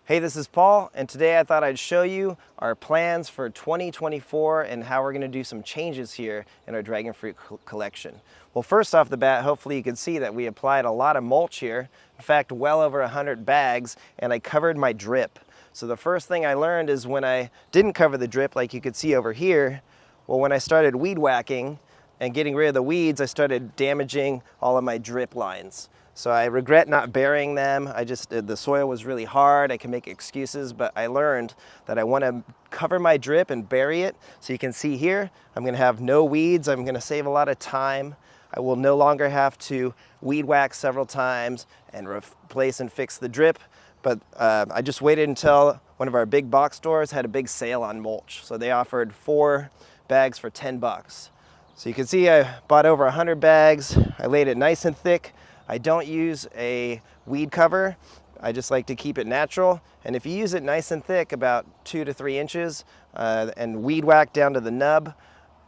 Hey, this is Paul, and today I thought I'd show you our plans for 2024 and how we're going to do some changes here in our dragon fruit collection. Well, first off the bat, hopefully you can see that we applied a lot of mulch here. In fact, well over 100 bags, and I covered my drip. So the first thing I learned is when I didn't cover the drip, like you could see over here, well, when I started weed whacking and getting rid of the weeds, I started damaging all of my drip lines. So I regret not burying them. The soil was really hard. I can make excuses, but I learned that I want to cover my drip and bury it. So you can see here, I'm going to have no weeds. I'm going to save a lot of time. I will no longer have to weed whack several times and replace and fix the drip. But I just waited until one of our big box stores had a big sale on mulch. So they offered 4 bags for $10. So you can see I bought over 100 bags. I laid it nice and thick. I don't use a weed cover. I just like to keep it natural. And if you use it nice and thick, about 2 to 3 inches, and weed whack down to the nub,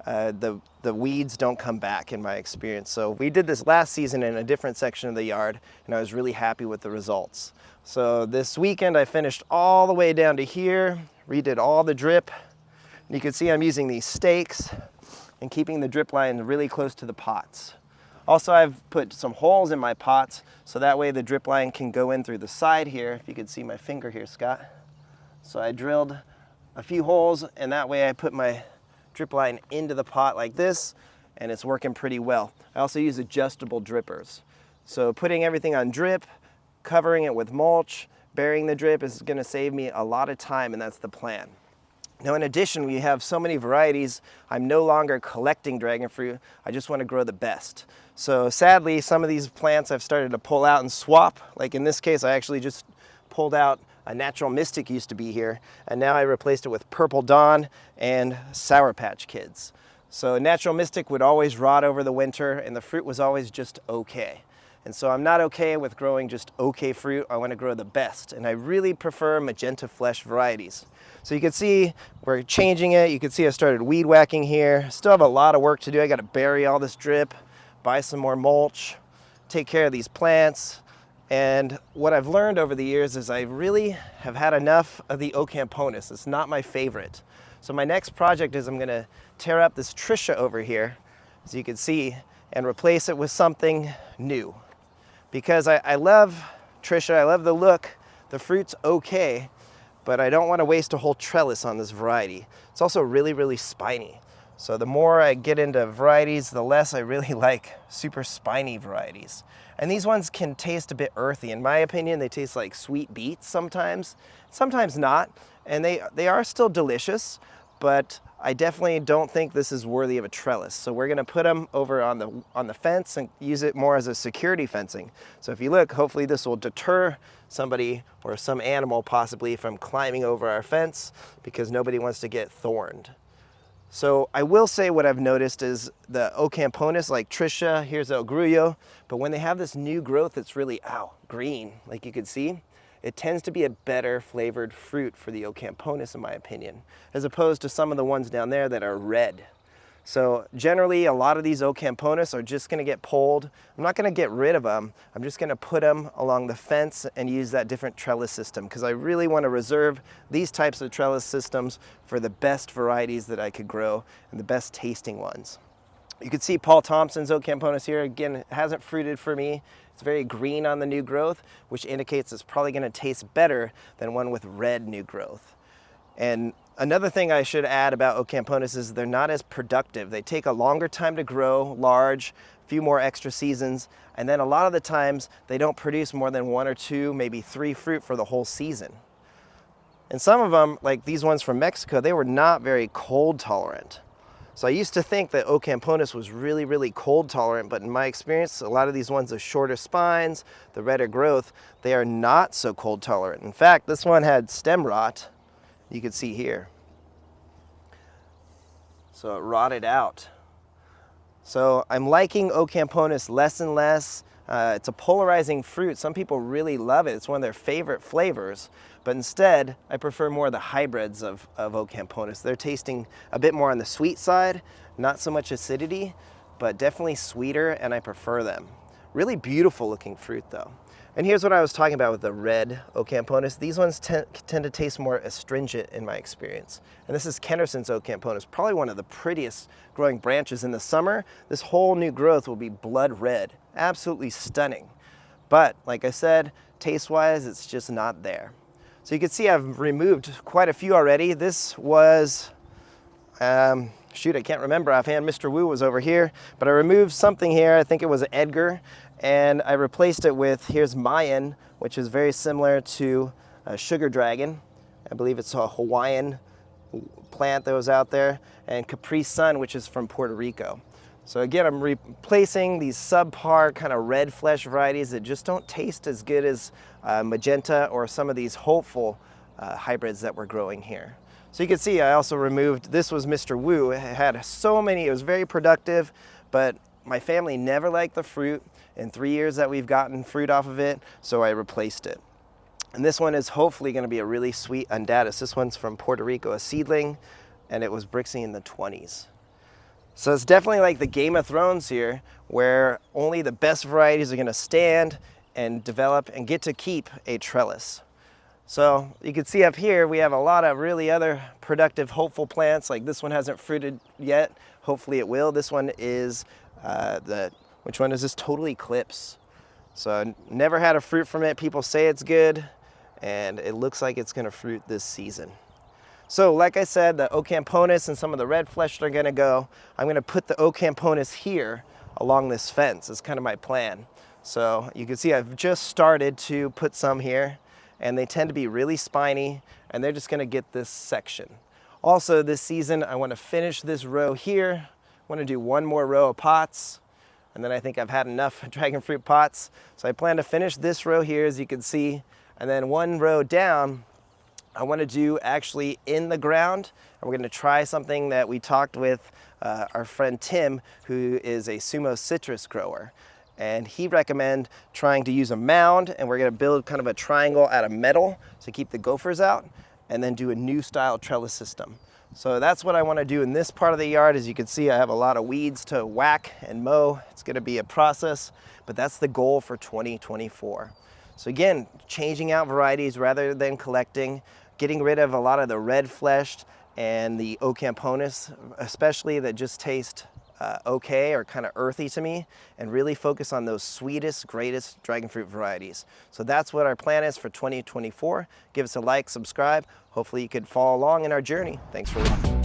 the weeds don't come back in my experience. So we did this last season in a different section of the yard, and I was really happy with the results. So this weekend I finished all the way down to here, redid all the drip. And you can see I'm using these stakes and keeping the drip line really close to the pots. Also, I've put some holes in my pots so that way the drip line can go in through the side here. If you could see my finger here, Scott. So I drilled a few holes, and that way I put my drip line into the pot like this, and it's working pretty well. I also use adjustable drippers. So putting everything on drip, covering it with mulch, burying the drip is gonna save me a lot of time, and that's the plan. Now, in addition, we have so many varieties, I'm no longer collecting dragon fruit. I just want to grow the best. So sadly, some of these plants I've started to pull out and swap. Like in this case, I actually just pulled out a Natural Mystic used to be here, and now I replaced it with Purple Dawn and Sour Patch Kids. So Natural Mystic would always rot over the winter, and the fruit was always just okay. And so I'm not okay with growing just okay fruit. I want to grow the best, and I really prefer magenta flesh varieties. So you can see we're changing it. You can see I started weed whacking here. Still have a lot of work to do. I got to bury all this drip, buy some more mulch, take care of these plants. And what I've learned over the years is I really have had enough of the Ocamponus. It's not my favorite. So my next project is I'm going to tear up this Tricia over here, as you can see, and replace it with something new. Because I love Tricia, I love the look, the fruit's okay, but I don't want to waste a whole trellis on this variety. It's also really, really spiny. So the more I get into varieties, the less I really like super spiny varieties. And these ones can taste a bit earthy. In my opinion, they taste like sweet beets sometimes not. And they are still delicious, but I definitely don't think this is worthy of a trellis. So we're gonna put them over on the fence and use it more as a security fencing. So if you look, hopefully this will deter somebody or some animal possibly from climbing over our fence because nobody wants to get thorned. So I will say what I've noticed is the Ocamponus, like Tricia, here's El Grullo, but when they have this new growth that's really, green, like you could see, it tends to be a better flavored fruit for the Ocamponus, in my opinion, as opposed to some of the ones down there that are red. So generally, a lot of these Ocamponus are just gonna get pulled. I'm not gonna get rid of them. I'm just gonna put them along the fence and use that different trellis system because I really wanna reserve these types of trellis systems for the best varieties that I could grow and the best tasting ones. You can see Paul Thompson's Ocamponus here. Again, it hasn't fruited for me. It's very green on the new growth, which indicates it's probably gonna taste better than one with red new growth. And another thing I should add about Ocamponus is they're not as productive. They take a longer time to grow, large, a few more extra seasons, and then a lot of the times they don't produce more than 1 or 2, maybe 3 fruit for the whole season. And some of them, like these ones from Mexico, they were not very cold tolerant. So I used to think that Ocamponus was really, really cold tolerant, but in my experience, a lot of these ones with shorter spines, the redder growth, they are not so cold tolerant. In fact, this one had stem rot, you can see here. So it rotted out. So I'm liking Ocamponus less and less. It's a polarizing fruit. Some people really love it. It's one of their favorite flavors. But instead, I prefer more the hybrids of Ocamponus. They're tasting a bit more on the sweet side, not so much acidity, but definitely sweeter, and I prefer them. Really beautiful looking fruit though. And here's what I was talking about with the red Ocamponus. These ones tend to taste more astringent in my experience. And this is Kenderson's Ocamponus, probably one of the prettiest growing branches in the summer. This whole new growth will be blood red, absolutely stunning. But like I said, taste-wise, it's just not there. So you can see I've removed quite a few already. This was, shoot, I can't remember offhand. Mr. Wu was over here, but I removed something here. I think it was Edgar. And I replaced it with, here's Mayan, which is very similar to Sugar Dragon. I believe it's a Hawaiian plant that was out there, and Capri Sun, which is from Puerto Rico. So again, I'm replacing these subpar kind of red flesh varieties that just don't taste as good as Magenta or some of these hopeful hybrids that we're growing here. So you can see I also removed, this was Mr. Wu. It had so many, it was very productive, but my family never liked the fruit. In 3 years that we've gotten fruit off of it, so I replaced it. And this one is hopefully going to be a really sweet Undatus. This one's from Puerto Rico, a seedling, and it was Brixie in the 20s. So it's definitely like the Game of Thrones here, where only the best varieties are going to stand and develop and get to keep a trellis. So you can see up here we have a lot of really other productive, hopeful plants. Like this one hasn't fruited yet. Hopefully it will. This one is which one is this? Total Eclipse. So I never had a fruit from it. People say it's good, and it looks like it's gonna fruit this season. So like I said, the Ocamponus and some of the red flesh are gonna go. I'm gonna put the Ocamponus here along this fence. It's kind of my plan. So you can see I've just started to put some here, and they tend to be really spiny, and they're just gonna get this section. Also this season, I wanna finish this row here. I wanna do one more row of pots, and then I think I've had enough dragon fruit pots. So I plan to finish this row here, as you can see, and then one row down, I want to do actually in the ground. And we're going to try something that we talked with our friend Tim, who is a Sumo citrus grower. And he recommended trying to use a mound, and we're going to build kind of a triangle out of metal to keep the gophers out, and then do a new style trellis system. So that's what I want to do in this part of the yard. As you can see, I have a lot of weeds to whack and mow. It's going to be a process, but that's the goal for 2024. So again, changing out varieties rather than collecting, getting rid of a lot of the red fleshed and the Ocamponus, especially that just taste okay or kind of earthy to me, and really focus on those sweetest, greatest dragon fruit varieties. So that's what our plan is for 2024. Give us a like, subscribe. Hopefully you could follow along in our journey. Thanks for watching.